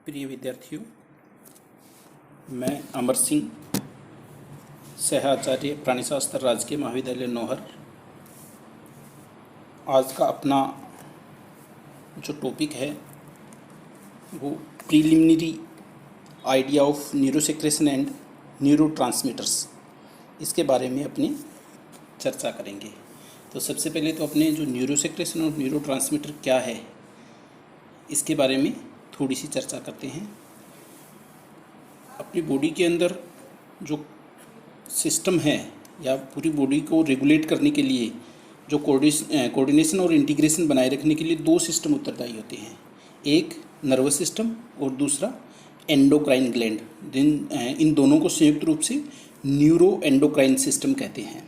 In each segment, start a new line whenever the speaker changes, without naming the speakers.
प्रिय विद्यार्थियों, मैं अमर सिंह, सहाचार्य प्राणीशास्त्र राजकीय महाविद्यालय नौहर। आज का अपना जो टॉपिक है वो preliminary idea of neurosecretion and neurotransmitters, इसके बारे में अपनी चर्चा करेंगे। तो सबसे पहले तो अपने जो न्यूरोसेक्रेशन और न्यूरोट्रांसमीटर क्या है इसके बारे में थोड़ी सी चर्चा करते हैं। अपनी बॉडी के अंदर जो सिस्टम है या पूरी बॉडी को रेगुलेट करने के लिए जो कोऑर्डिनेशन और इंटीग्रेशन बनाए रखने के लिए दो सिस्टम उत्तरदायी होते हैं, एक नर्वस सिस्टम और दूसरा एंडोक्राइन ग्लैंड। इन दोनों को संयुक्त रूप से न्यूरो एंडोक्राइन सिस्टम कहते हैं।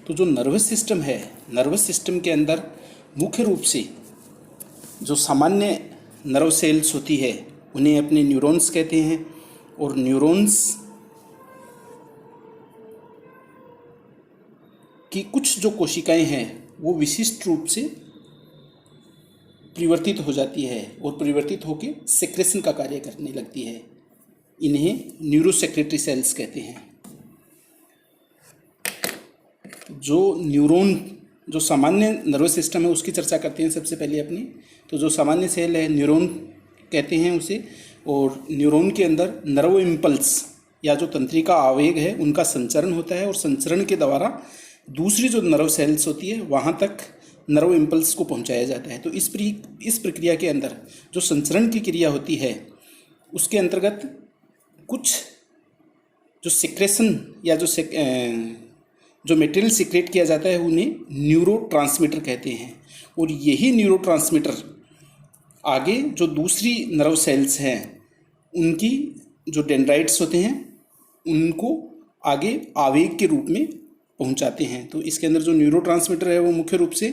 तो जो नर्वस सिस्टम है, नर्वस सिस्टम के अंदर मुख्य रूप से जो सामान्य नर्व सेल्स होती है उन्हें अपने न्यूरॉन्स कहते हैं, और न्यूरॉन्स की कुछ जो कोशिकाएं हैं वो विशिष्ट रूप से परिवर्तित हो जाती है और परिवर्तित होकर सेक्रेशन का कार्य करने लगती है। इन्हें न्यूरोसेक्रेटरी सेल्स कहते हैं। जो न्यूरॉन जो सामान्य नर्वस सिस्टम है उसकी चर्चा करते हैं सबसे पहले अपनी। तो जो सामान्य सेल है न्यूरॉन कहते हैं उसे, और न्यूरॉन के अंदर नर्व इम्पल्स या जो तंत्रिका आवेग है उनका संचरण होता है, और संचरण के द्वारा दूसरी जो नर्व सेल्स होती है वहाँ तक नर्व इम्पल्स को पहुँचाया जाता है। तो इस प्रक्रिया के अंदर जो संचरण की क्रिया होती है उसके अंतर्गत कुछ जो सिक्रेशन या जो मटेरियल सिक्रेट किया जाता है उन्हें न्यूरोट्रांसमीटर कहते हैं। और यही न्यूरोट्रांसमीटर आगे जो दूसरी नर्व सेल्स हैं उनकी जो डेंड्राइट्स होते हैं उनको आगे आवेग के रूप में पहुंचाते हैं। तो इसके अंदर जो न्यूरोट्रांसमीटर है वो मुख्य रूप से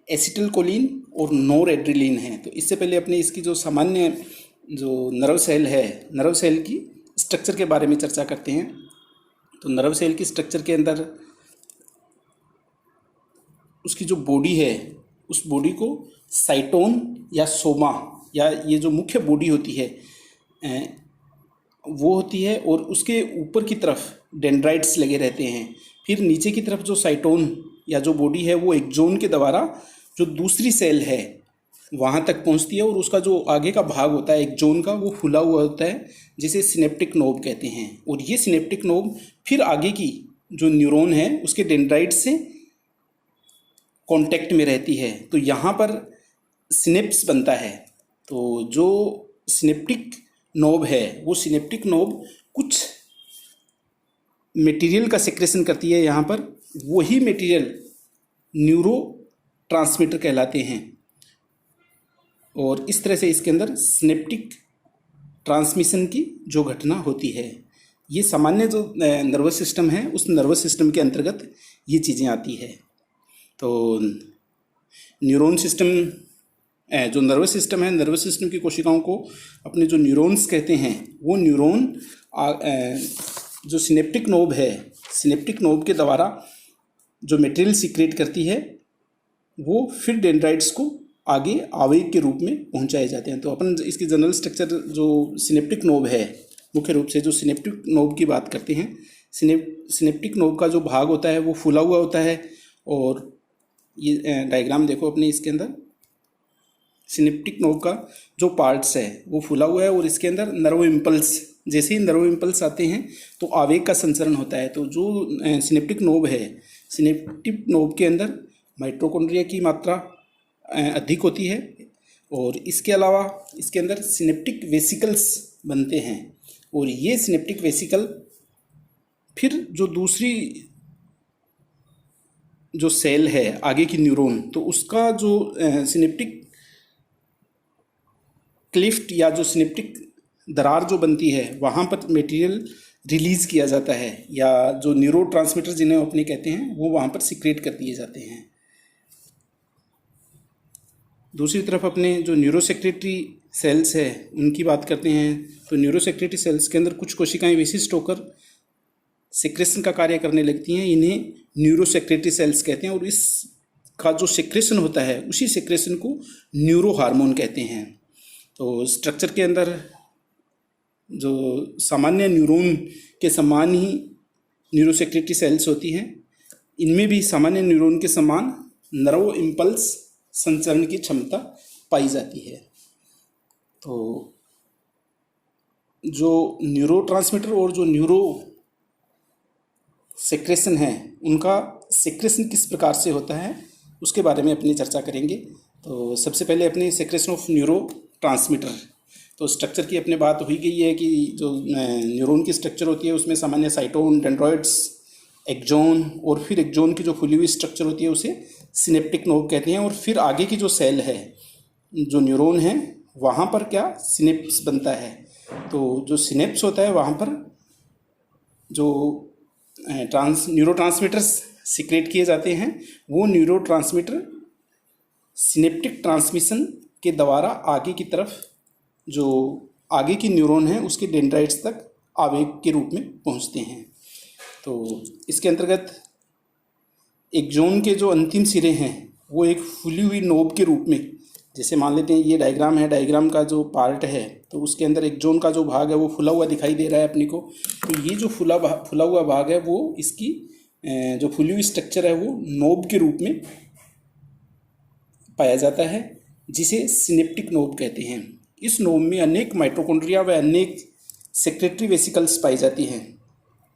एसिटिलकोलिन और नोरएड्रेनालिन है। तो इससे पहले अपने इसकी जो सामान्य जो नर्व सेल है, नर्व सेल की स्ट्रक्चर के बारे में चर्चा करते हैं। तो नर्व सेल की स्ट्रक्चर के अंदर उसकी जो बॉडी है उस बॉडी को साइटोन या सोमा या ये जो मुख्य बॉडी होती है वो होती है, और उसके ऊपर की तरफ डेंड्राइट्स लगे रहते हैं। फिर नीचे की तरफ जो साइटोन या जो बॉडी है वो एक्सोन के द्वारा जो दूसरी सेल है वहाँ तक पहुँचती है, और उसका जो आगे का भाग होता है एक्सोन का वो फुला हुआ होता है जिसे सिनेप्टिक नोब कहते हैं। और ये सिनेप्टिक नोब फिर आगे की जो न्यूरॉन है उसके डेंड्राइट से कांटेक्ट में रहती है। तो यहाँ पर सिनेप्स बनता है। तो जो सिनेप्टिक नोब है वो सिनेप्टिक नोब कुछ मटेरियल का सेक्रेशन करती है यहाँ पर, वही मटेरियल न्यूरो ट्रांसमीटर कहलाते हैं। और इस तरह से इसके अंदर सिनेप्टिक ट्रांसमिशन की जो घटना होती है, ये सामान्य जो नर्वस सिस्टम है उस नर्वस सिस्टम के अंतर्गत ये चीज़ें आती है। तो न्यूरॉन सिस्टम जो नर्वस सिस्टम है, नर्वस सिस्टम की कोशिकाओं को अपने जो न्यूरॉन्स कहते हैं, वो न्यूरॉन जो सिनेप्टिक नोब है, सिनेप्टिक नोब के द्वारा जो मटेरियल सीक्रेट करती है वो फिर डेंड्राइट्स को आगे आवेग के रूप में पहुंचाए जाते हैं। तो अपन इसकी जनरल स्ट्रक्चर जो सिनेप्टिक नोब है, मुख्य रूप से जो सिनेप्टिक नोब की बात करते हैं, सिनेप्टिक नोब का जो भाग होता है वो फूला हुआ होता है। और ये डायग्राम देखो अपने, इसके अंदर सिनेप्टिक नोब का जो पार्ट्स है वो फूला हुआ है, और इसके अंदर नर्व इम्पल्स, जैसे ही नर्व इम्पल्स आते हैं तो आवेग का संचरण होता है। तो जो सिनेप्टिक नोब है, सिनेप्टिक नोब के अंदर माइटोकॉन्ड्रिया की मात्रा अधिक होती है, और इसके अलावा इसके अंदर सिनेप्टिक वेसिकल्स बनते हैं। और ये सिनेप्टिक वेसिकल फिर जो दूसरी जो सेल है आगे की न्यूरॉन, तो उसका जो सिनेप्टिक क्लिफ्ट या जो सिनेप्टिक दरार जो बनती है वहाँ पर मटेरियल रिलीज़ किया जाता है, या जो न्यूरोट्रांसमीटर जिन्हें अपने कहते हैं वो वहाँ पर सीक्रेट कर दिए जाते हैं। दूसरी तरफ अपने जो न्यूरोसेक्रेटरी सेल्स है उनकी बात करते हैं। तो न्यूरोसेक्रेटरी सेल्स के अंदर कुछ कोशिकाएं विशिष्ट होकर सेक्रेशन का कार्य करने लगती हैं, इन्हें न्यूरोसेक्रेटरी सेल्स कहते हैं। और इसका जो सेक्रेशन होता है उसी सेक्रेशन को न्यूरो हार्मोन कहते हैं। तो स्ट्रक्चर के अंदर जो सामान्य न्यूरॉन के समान ही न्यूरोसेक्रेटरी सेल्स होती हैं, इनमें भी सामान्य न्यूरॉन के समान नर्व इम्पल्स संचरण की क्षमता पाई जाती है। तो जो न्यूरोट्रांसमीटर और जो न्यूरो सेक्रेशन है, उनका सेक्रेशन किस प्रकार से होता है उसके बारे में अपनी चर्चा करेंगे। तो सबसे पहले अपनी सेक्रेशन ऑफ न्यूरो ट्रांसमीटर। तो स्ट्रक्चर की अपने बात हुई गई है कि जो न्यूरॉन की स्ट्रक्चर होती है उसमें सामान्य साइटोन, डेंड्रॉइड्स, एक्जोन और फिर एक्जोन की जो खुली हुई स्ट्रक्चर होती है उसे सिनेप्टिक नोब कहते हैं। और फिर आगे की जो सेल है, जो न्यूरॉन है, वहाँ पर क्या सिनेप्स बनता है। तो जो सिनेप्स होता है वहाँ पर जो न्यूरोट्रांसमीटर्स सीक्रेट किए जाते हैं, वो न्यूरोट्रांसमीटर सिनेप्टिक ट्रांसमिशन के द्वारा आगे की तरफ जो आगे की न्यूरॉन है उसके डेंड्राइट्स तक आवेग के रूप में पहुंचते हैं। तो इसके अंतर्गत एक्सोन के जो अंतिम सिरे हैं वो एक फूली हुई नोब के रूप में, जैसे मान लेते हैं ये डायग्राम है, डायग्राम का जो पार्ट है तो उसके अंदर एक्सोन का जो भाग है वो फुला हुआ दिखाई दे रहा है अपने को। तो ये जो फुला हुआ भाग है वो इसकी जो फुली हुई स्ट्रक्चर है वो नोब के रूप में पाया जाता है, जिसे सिनेप्टिक नोब कहते हैं। इस नोब में अनेक माइटोकॉन्ड्रिया व अनेक सेक्रेटरी वेसिकल्स पाई जाती हैं।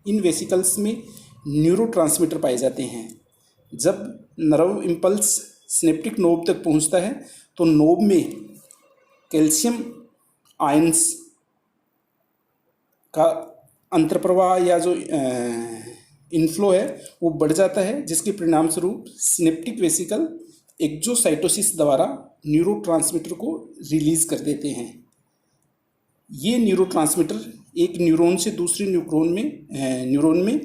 इन वेसिकल्स में न्यूरोट्रांसमीटर पाए जाते हैं। जब नर्व इम्पल्स सिनेप्टिक नोब तक पहुंचता है तो नोब में कैल्शियम आयंस का अंतर्प्रवाह या जो इनफ्लो है वो बढ़ जाता है, जिसके परिणाम स्वरूप सिनेप्टिक वेसिकल एक्सोसाइटोसिस द्वारा न्यूरोट्रांसमीटर को रिलीज कर देते हैं। ये न्यूरोट्रांसमीटर एक न्यूरॉन से दूसरे न्यूरॉन में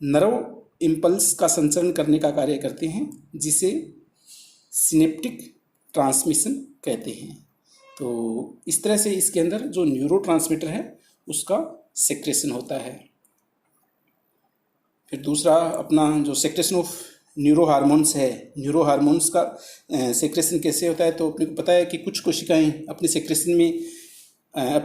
नर्व इम्पल्स का संचरण करने का कार्य करते हैं, जिसे सिनेप्टिक ट्रांसमिशन कहते हैं। तो इस तरह से इसके अंदर जो न्यूरोट्रांसमीटर है उसका सेक्रेशन होता है। फिर दूसरा अपना जो सेक्रेशन ऑफ न्यूरो हार्मोन्स है, न्यूरो हार्मोन्स का सेक्रेशन कैसे होता है। तो अपने को पता है कि कुछ कोशिकाएं अपने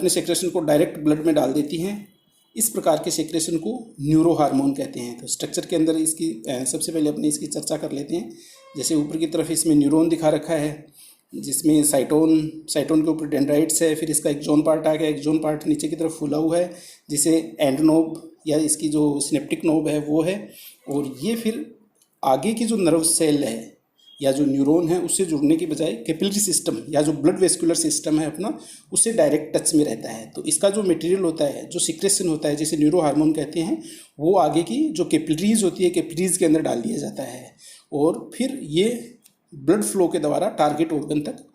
सेक्रेशन को डायरेक्ट ब्लड में डाल देती हैं। इस प्रकार के सेक्रेशन को न्यूरो हार्मोन कहते हैं। तो स्ट्रक्चर के अंदर इसकी सबसे पहले अपने इसकी चर्चा कर लेते हैं। जैसे ऊपर की तरफ इसमें न्यूरॉन दिखा रखा है, जिसमें साइटोन के ऊपर डेंड्राइट्स है, फिर इसका एक्सोन पार्ट आ गया, एक्सोन पार्ट नीचे की तरफ फूला हुआ है जिसे एंड नोब या इसकी जो सिनेप्टिक नोब है वो है। और ये फिर आगे की जो नर्व सेल है या जो न्यूरॉन है उससे जुड़ने की बजाय कैपिलरी सिस्टम या जो ब्लड वेस्कुलर सिस्टम है अपना, उससे डायरेक्ट टच में रहता है। तो इसका जो मटेरियल होता है, जो सिक्रेशन होता है, जिसे न्यूरो हार्मोन कहते हैं, वो आगे की जो कैपिलरीज होती है, कैपिलरीज के अंदर डाल दिया जाता है और फिर ये ब्लड फ्लो के द्वारा टारगेट ऑर्गन तक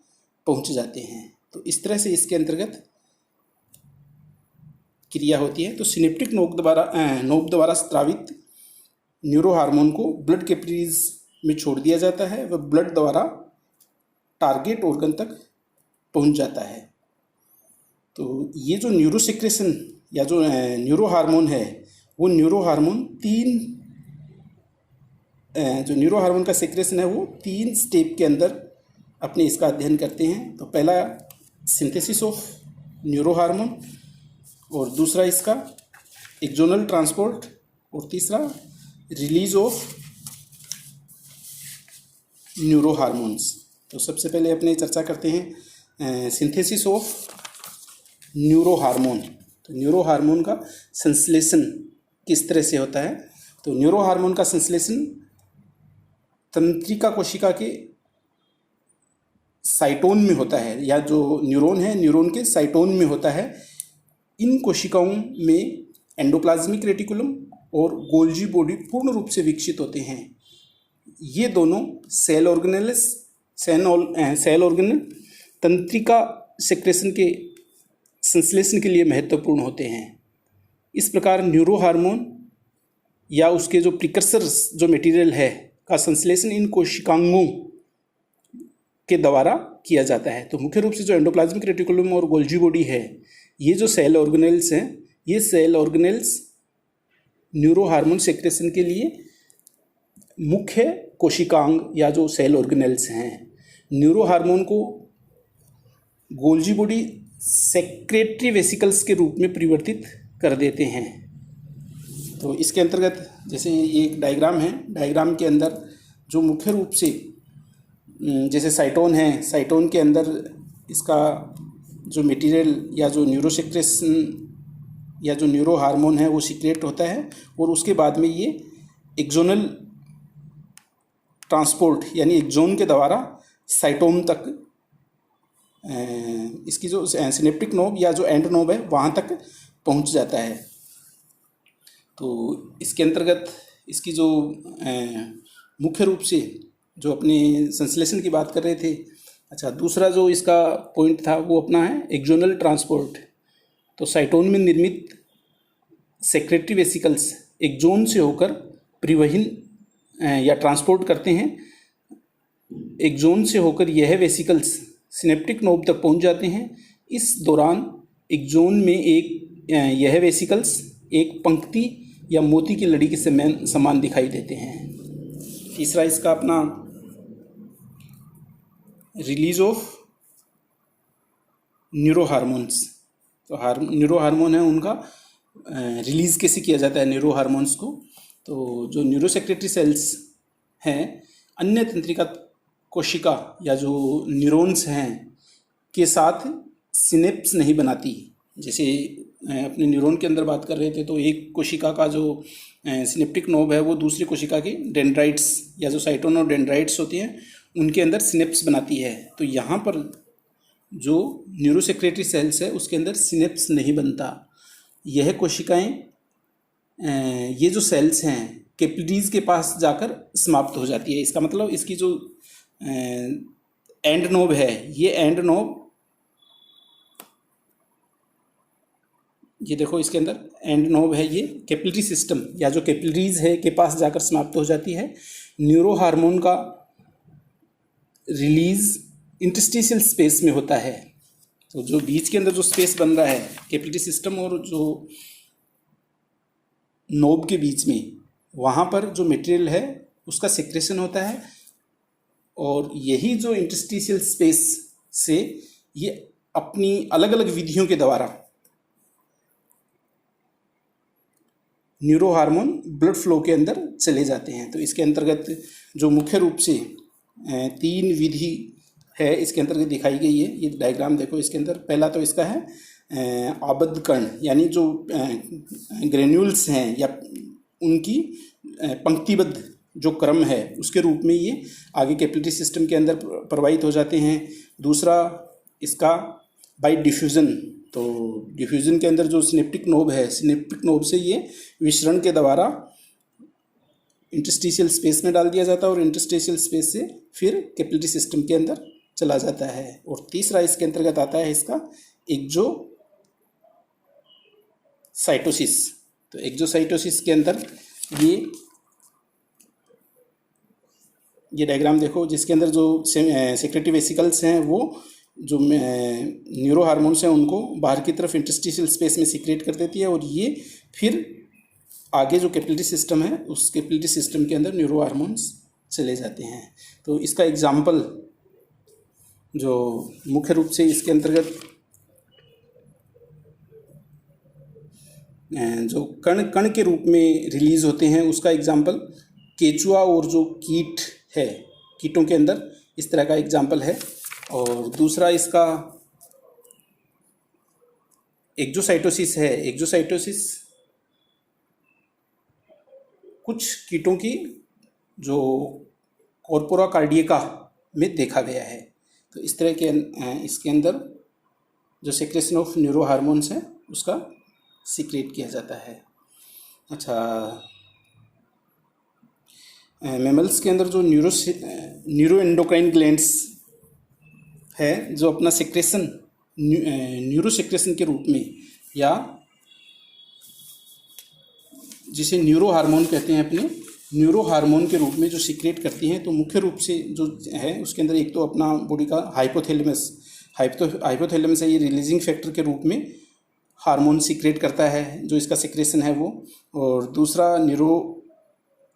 पहुंच जाते हैं। तो इस तरह से इसके अंतर्गत क्रिया होती है। तो सिनेप्टिक नोब द्वारा स्रावित न्यूरो हार्मोन को ब्लड कैपिलरीज में छोड़ दिया जाता है, वह ब्लड द्वारा टारगेट ऑर्गन तक पहुंच जाता है। तो ये जो न्यूरो सेक्रेशन या जो न्यूरो हार्मोन है, वो न्यूरो हार्मोन का सेक्रेशन है वो 3 स्टेप के अंदर अपने इसका अध्ययन करते हैं। तो पहला सिंथेसिस ऑफ न्यूरो हार्मोन, और दूसरा इसका एक्सोनल ट्रांसपोर्ट, और तीसरा रिलीज ऑफ न्यूरो हार्मोन्स। तो सबसे पहले अपने चर्चा करते हैं सिंथेसिस ऑफ न्यूरो हार्मोन। तो न्यूरो हार्मोन का संश्लेषण किस तरह से होता है। तो न्यूरो हार्मोन का संश्लेषण तंत्रिका कोशिका के साइटोन में होता है, या जो न्यूरॉन है न्यूरॉन के साइटोन में होता है। इन कोशिकाओं में एंडोप्लाज्मिक रेटिकुलम और गोल्जी बॉडी पूर्ण रूप से विकसित होते हैं। ये दोनों सेल ऑर्गेनल तंत्रिका सेक्रेशन के संश्लेषण के लिए महत्वपूर्ण होते हैं। इस प्रकार न्यूरो हार्मोन या उसके जो प्रिकर्सर्स जो मटेरियल है का संश्लेषण इन कोशिकांगों के द्वारा किया जाता है। तो मुख्य रूप से जो एंडोप्लाज्मिक रेटिकुलम और गोल्जी बॉडी है, ये जो सेल ऑर्गेनेल्स हैं, ये cell organelles neuro hormone secretion के लिए मुख्य कोशिकांग या जो सेल ऑर्गेनेल्स हैं। न्यूरो हार्मोन को गोल्जी बॉडी सेक्रेटरी वेसिकल्स के रूप में परिवर्तित कर देते हैं। तो इसके अंतर्गत जैसे ये एक डायग्राम है, डायग्राम के अंदर जो मुख्य रूप से जैसे साइटोन है, साइटोन के अंदर इसका जो मटेरियल या जो न्यूरोसेक्रेशन या जो न्यूरो हार्मोन है वो सीक्रेट होता है, और उसके बाद में ये एक्सोनल ट्रांसपोर्ट यानी एक्सोन के द्वारा साइटोम तक इसकी जो सिनेप्टिक नोब या जो एंड नोब है वहाँ तक पहुँच जाता है। तो इसके अंतर्गत इसकी जो मुख्य रूप से जो अपने संश्लेषण की बात कर रहे थे, अच्छा दूसरा जो इसका पॉइंट था वो अपना है एक्सोनल ट्रांसपोर्ट। तो साइटोन में निर्मित सेक्रेटरी वेसिकल्स एक्सोन से होकर परिवहन या ट्रांसपोर्ट करते हैं। एक्सोन से होकर यह वेसिकल्स सिनेप्टिक नोब तक पहुंच जाते हैं। इस दौरान एक्सोन में यह वेसिकल्स एक पंक्ति या मोती की लड़ी के समान दिखाई देते हैं। तीसरा इसका अपना रिलीज ऑफ न्यूरो हार्मोन्स। तो न्यूरो हार्मोन है उनका रिलीज़ कैसे किया जाता है न्यूरो हार्मोन्स को। तो जो न्यूरोसेक्रेटरी सेल्स हैं अन्य तंत्रिका कोशिका या जो न्यूरॉन्स हैं के साथ सिनेप्स नहीं बनाती। जैसे अपने न्यूरॉन के अंदर बात कर रहे थे तो एक कोशिका का जो सिनेप्टिक नोब है वो दूसरी कोशिका की डेंड्राइट्स या जो साइटोन और डेंड्राइट्स होती हैं उनके अंदर सिनेप्स बनाती है। तो यहाँ पर जो न्यूरोसेक्रेटरी सेल्स है उसके अंदर सिनेप्स नहीं बनता। यह कोशिकाएं ये जो सेल्स हैं कैपिलरीज के पास जाकर समाप्त हो जाती है। इसका मतलब इसकी जो एंड नोब है, ये एंड नोब, ये देखो इसके अंदर एंड नोब है, ये कैपिलरी सिस्टम या जो कैपिलरीज है के पास जाकर समाप्त हो जाती है। न्यूरो हार्मोन का रिलीज इंटरस्टिशियल स्पेस में होता है। तो जो बीच के अंदर जो स्पेस बन रहा है कैपिलरी सिस्टम और जो नोब के बीच में, वहाँ पर जो मटेरियल है उसका सेक्रेशन होता है, और यही जो इंटरस्टिशियल स्पेस से ये अपनी अलग अलग विधियों के द्वारा न्यूरो हार्मोन ब्लड फ्लो के अंदर चले जाते हैं। तो इसके अंतर्गत जो मुख्य रूप से 3 विधि है इसके अंतर्गत दिखाई गई है। ये डायग्राम देखो, इसके अंदर पहला तो इसका है आबद्ध कण, यानी जो ग्रेन्यूल्स हैं या उनकी पंक्तिबद्ध जो क्रम है उसके रूप में ये आगे कैपिलरी सिस्टम के अंदर प्रवाहित हो जाते हैं। दूसरा इसका बाय डिफ्यूज़न। तो डिफ्यूज़न के अंदर जो सिनेप्टिक नोब है, सिनेप्टिक नोब से ये विसरण के द्वारा इंटरस्टिशियल स्पेस में डाल दिया जाता है और इंटरस्टिशियल स्पेस से फिर कैपिलरी सिस्टम के अंदर चला जाता है। और तीसरा इसके अंतर्गत आता है इसका एक्जोसाइटोसिस। तो एक्जोसाइटोसिस के अंदर ये डायग्राम देखो, जिसके अंदर जो सेक्रेटरी वेसिकल्स हैं वो जो न्यूरो हार्मोन्स हैं उनको बाहर की तरफ इंटरस्टिशियल स्पेस में सीक्रेट कर देती है, और ये फिर आगे जो कैपिलरी सिस्टम है उस कैपिलरी सिस्टम के अंदर न्यूरो हार्मोन्स चले जाते हैं। तो इसका एग्जाम्पल जो मुख्य रूप से इसके अंतर्गत जो कण के रूप में रिलीज होते हैं उसका एग्जाम्पल केचुआ और जो कीट है, कीटों के अंदर इस तरह का एग्जाम्पल है। और दूसरा इसका एक्जोसाइटोसिस है। एक्जोसाइटोसिस कुछ कीटों की जो कॉर्पोरा कार्डियका में देखा गया है। तो इस तरह के इसके अंदर जो सेक्रेशन ऑफ न्यूरो हार्मोन्स है उसका सीक्रेट किया जाता है। अच्छा, मैमल्स के अंदर जो न्यूरो एंडोक्राइन ग्लैंड्स है जो अपना सेक्रेशन न्यूरो सेक्रेशन के रूप में या जिसे न्यूरो हार्मोन कहते हैं, अपने न्यूरो हार्मोन के रूप में जो सीक्रेट करती हैं। तो मुख्य रूप से जो है उसके अंदर एक तो अपना बॉडी का हाइपोथैलेमस है, ये रिलीजिंग फैक्टर के रूप में हार्मोन सीक्रेट करता है जो इसका सेक्रेशन है वो। और दूसरा न्यूरो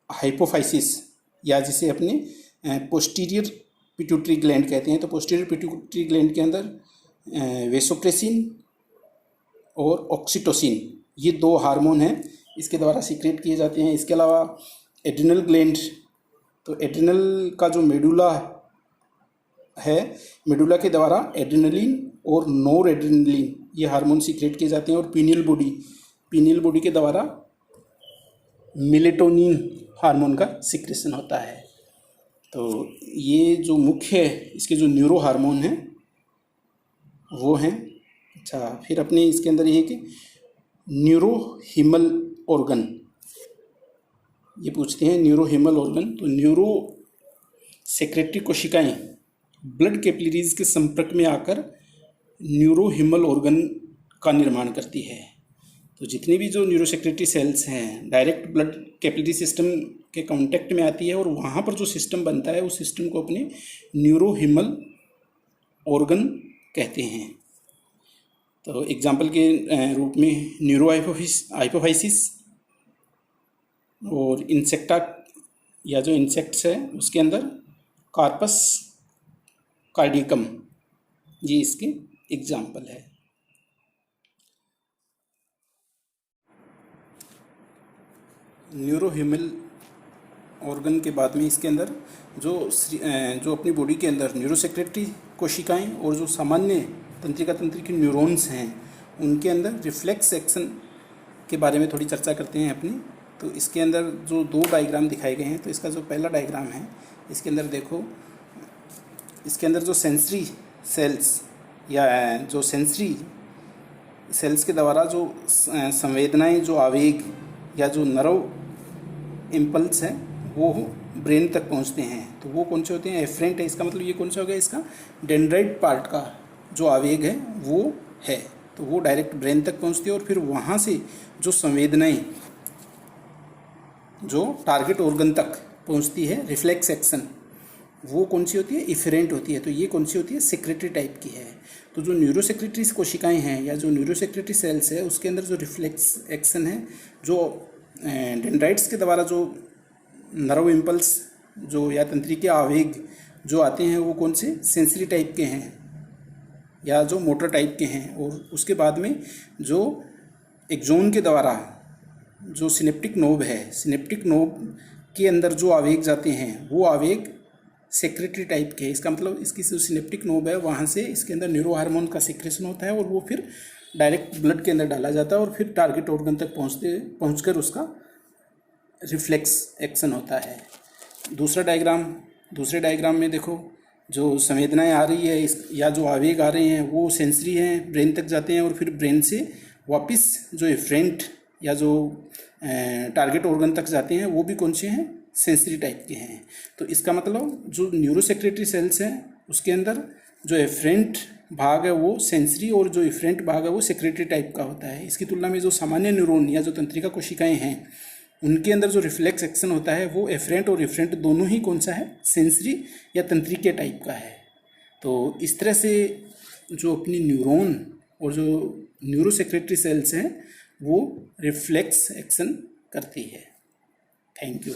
हाइपोफाइसिस या जिसे अपने पोस्टीरियर पिट्यूटरी ग्लैंड कहते हैं। तो पोस्टीरियर पिट्यूटरी ग्लैंड के अंदर वेसोप्रेसिन और ऑक्सीटोसिन, ये 2 हार्मोन हैं, इसके द्वारा सीक्रेट किए जाते हैं। इसके अलावा एड्रिनल ग्लैंड, तो एड्रिनल का जो मेडुला है, मेडुला के द्वारा एड्रेनलिन और नोर एड्रेनलिन ये हार्मोन सीक्रेट किए जाते हैं। और पीनियल बॉडी के द्वारा मेलेटोनिन हार्मोन का सीक्रेशन होता है। तो ये जो मुख्य इसके जो न्यूरो हार्मोन हैं वो हैं। अच्छा, फिर अपने इसके अंदर ये है कि न्यूरोहीमल ऑर्गन, ये पूछते हैं न्यूरोहीमल ऑर्गन। तो न्यूरो सेक्रेटरी कोशिकाएं ब्लड कैपिलरीज के संपर्क में आकर न्यूरोहीमल ऑर्गन का निर्माण करती है। तो जितनी भी जो न्यूरो सेक्रेटरी सेल्स हैं डायरेक्ट ब्लड कैपिलरी सिस्टम के कांटेक्ट में आती है और वहाँ पर जो सिस्टम बनता है उस सिस्टम को अपने न्यूरोहीमल ऑर्गन कहते हैं। तो एग्जाम्पल के रूप में न्यूरो हाइपोफाइसिस और इंसेक्टा या जो इंसेक्ट्स है उसके अंदर कार्पस कार्डियकम, ये इसके एग्जाम्पल है। न्यूरोहीमल ऑर्गन के बाद में इसके अंदर जो अपनी बॉडी के अंदर न्यूरोसेक्रेटरी कोशिकाएं और जो सामान्य तंत्रिका तंत्र की न्यूरॉन्स हैं उनके अंदर रिफ्लेक्स एक्शन के बारे में थोड़ी चर्चा करते हैं अपनी। तो इसके अंदर जो 2 डायग्राम दिखाए गए हैं, तो इसका जो पहला डायग्राम है इसके अंदर देखो, इसके अंदर जो सेंसरी सेल्स या जो सेंसरी सेल्स के द्वारा जो संवेदनाएं, जो आवेग या जो नर्व इम्पल्स है वो ब्रेन तक पहुंचते हैं। तो वो कौन से होते हैं? एफरेंट है। इसका मतलब ये कौन सा हो गया? इसका डेंड्राइट पार्ट का जो आवेग है वो है, तो वो डायरेक्ट ब्रेन तक पहुंचती है और फिर वहाँ से जो संवेदनाएं जो टारगेट ऑर्गन तक पहुंचती है, रिफ्लेक्स एक्शन, वो कौन सी होती है? इफरेंट होती है। तो ये कौन सी होती है? सेक्रेटरी टाइप की है। तो जो न्यूरोसेक्रेटरी कोशिकाएं हैं या जो न्यूरोसेक्रेटरी सेल्स है उसके अंदर जो रिफ्लेक्स एक्शन है, जो डेंड्राइट्स के द्वारा जो नर्व इम्पल्स जो या तंत्रिका आवेग जो आते हैं वो कौन से? सेंसरी टाइप के हैं या जो मोटर टाइप के हैं। और उसके बाद में जो एक्सोन के द्वारा जो सिनेप्टिक नोब है, सिनेप्टिक नोब के अंदर जो आवेग जाते हैं वो आवेग सेक्रेटरी टाइप के। इसका मतलब इसकी जो सिनेप्टिक नोब है वहाँ से इसके अंदर न्यूरो हार्मोन का सिक्रेशन होता है और वो फिर डायरेक्ट ब्लड के अंदर डाला जाता है और फिर टारगेट ऑर्गन तक पहुंचकर उसका रिफ्लेक्स एक्शन होता है। दूसरे डायग्राम में देखो, जो संवेदनाएं आ रही है या जो आवेग आ रहे हैं वो सेंसरी हैं, ब्रेन तक जाते हैं और फिर ब्रेन से वापस जो इफरेंट या जो टारगेट ऑर्गन तक जाते हैं वो भी कौन से हैं? सेंसरी टाइप के हैं। तो इसका मतलब जो न्यूरोसेक्रेटरी सेल्स हैं उसके अंदर जो एफरेंट भाग है वो सेंसरी और जो इफरेंट भाग है वो सेक्रेटरी टाइप का होता है। इसकी तुलना में जो सामान्य न्यूरॉन या जो तंत्रिका कोशिकाएं हैं उनके अंदर जो रिफ्लेक्स एक्शन होता है वो एफरेंट और इफरेंट दोनों ही कौन सा है? सेंसरी या तंत्रिका टाइप का है। तो इस तरह से जो अपनी न्यूरॉन और जो न्यूरोसेक्रेटरी सेल्स हैं वो रिफ्लेक्स एक्शन करती है। Thank you.